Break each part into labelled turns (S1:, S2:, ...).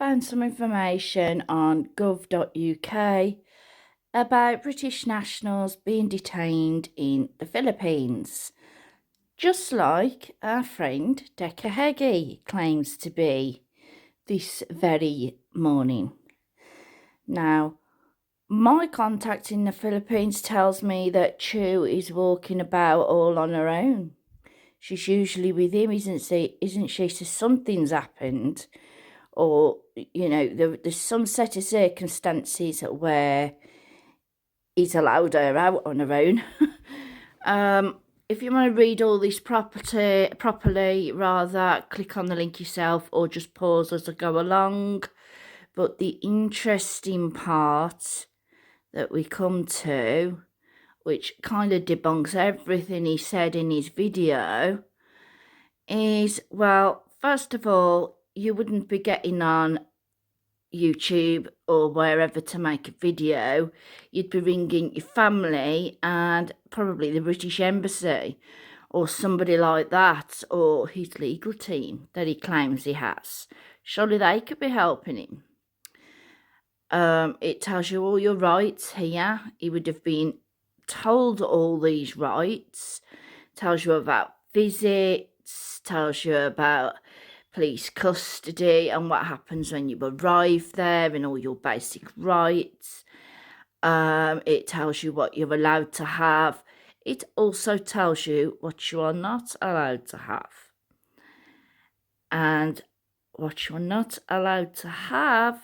S1: found some information on gov.uk about British nationals being detained in the Philippines, just like our friend Decca Heggie claims to be this very morning. Now, my contact in the Philippines tells me that Chu is walking about all on her own. She's usually with him, isn't she? So something's happened, or, you know, there's some set of circumstances where he's allowed her out on her own. If you want to read all this properly, rather click on the link yourself or just pause as I go along. But the interesting part that we come to, which kind of debunks everything he said in his video, is, well, first of all, you wouldn't be getting on YouTube or wherever to make a video. You'd be ringing your family and probably the British Embassy or somebody like that, or his legal team that he claims he has. Surely they could be helping him. It tells you all your rights here. He would have been told all these rights. Tells you about visits, tells you about police custody and what happens when you arrive there and all your basic rights. It tells you what you're allowed to have. It also tells you what you are not allowed to have. And what you're not allowed to have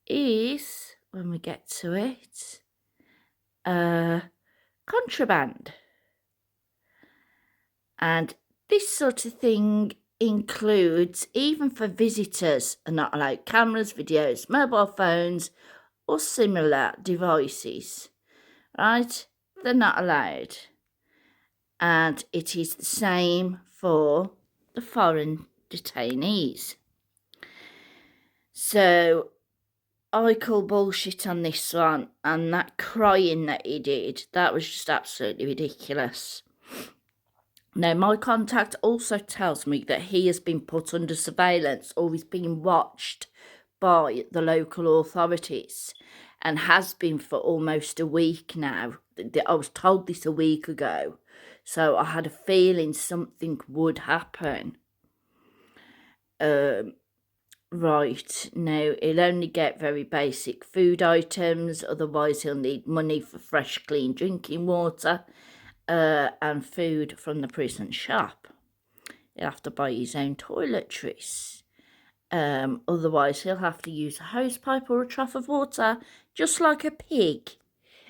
S1: is, when we get to it, contraband. And this sort of thing includes, even for visitors, are not allowed cameras, videos, mobile phones or similar devices, right? They're not allowed. And it is the same for the foreign detainees. So I call bullshit on this one, and that crying that he did, that was just absolutely ridiculous. Now, my contact also tells me that he has been put under surveillance or he's being watched by the local authorities and has been for almost a week now. I was told this a week ago, so I had a feeling something would happen. Right, now he'll only get very basic food items, otherwise he'll need money for fresh, clean drinking water and food from the prison shop. He'll have to buy his own toiletries. Otherwise he'll have to use a hosepipe or a trough of water, just like a pig,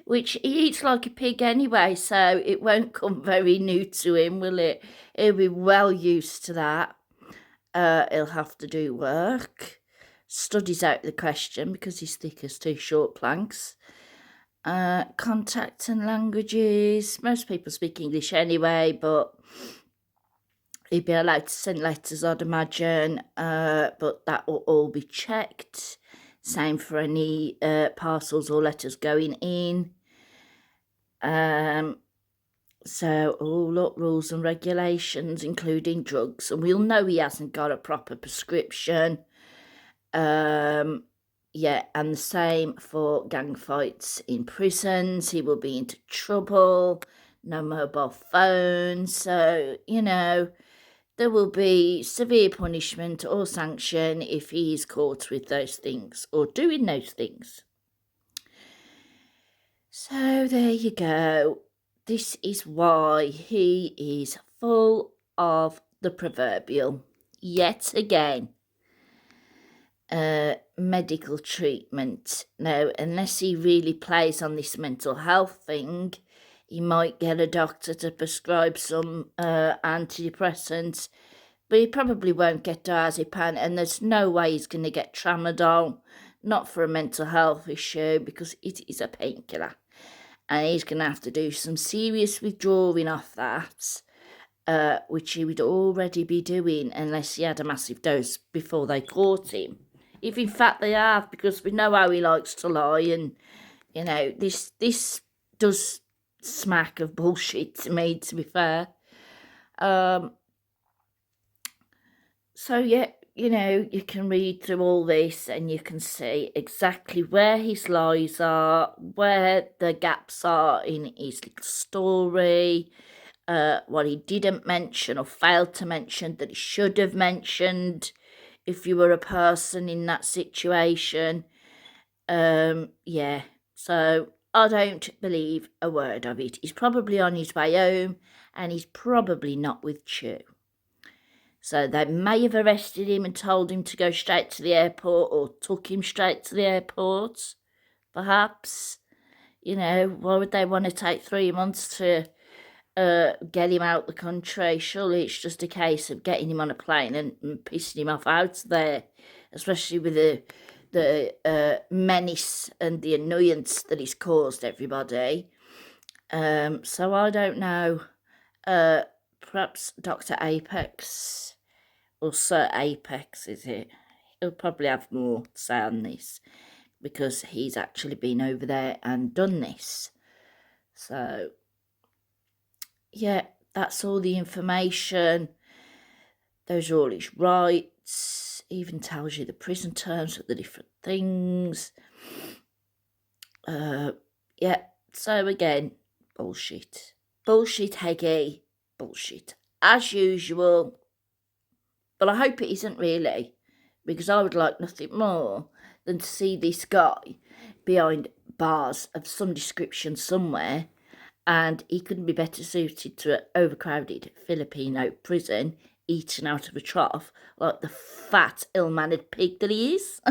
S1: which he eats like a pig anyway, so it won't come very new to him, will it? He'll be well used to that. He'll have to do work. Studies out the question because he's thick as two short planks. Contact and languages. Most people speak English anyway, but he'd be allowed to send letters, I'd imagine. But that will all be checked. Same for any parcels or letters going in. So, look, rules and regulations, including drugs. And we'll know he hasn't got a proper prescription. Yeah, and the same for gang fights in prisons. He will be into trouble. No mobile phones. So, you know, there will be severe punishment or sanction if he is caught with those things or doing those things. So, there you go. This is why he is full of the proverbial, yet again, medical treatment. Now, unless he really plays on this mental health thing, he might get a doctor to prescribe some antidepressants, but he probably won't get diazepam, and there's no way he's going to get tramadol, not for a mental health issue, because it is a painkiller. And he's going to have to do some serious withdrawing off that, which he would already be doing unless he had a massive dose before they caught him. If in fact they have, because we know how he likes to lie, and, you know, this does smack of bullshit to me, to be fair. So, yeah, you know, you can read through all this and you can see exactly where his lies are, where the gaps are in his little story, what he didn't mention or failed to mention that he should have mentioned if you were a person in that situation. Yeah, so I don't believe a word of it. He's probably on his way home and he's probably not with Chew. So they may have arrested him and told him to go straight to the airport or took him straight to the airport, perhaps. You know, why would they want to take 3 months to get him out the country? Surely it's just a case of getting him on a plane and pissing him off out there, especially with the menace and the annoyance that he's caused everybody. So I don't know. Perhaps Dr. Apex or Sir Apex, is it? He'll probably have more to say on this because he's actually been over there and done this. So, yeah, that's all the information. Those are all his rights. Even tells you the prison terms for the different things. Yeah, so again, bullshit. Bullshit, Heggie. Bullshit. As usual. But I hope it isn't really, because I would like nothing more than to see this guy behind bars of some description somewhere, and he couldn't be better suited to an overcrowded Filipino prison, eaten out of a trough like the fat, ill-mannered pig that he is.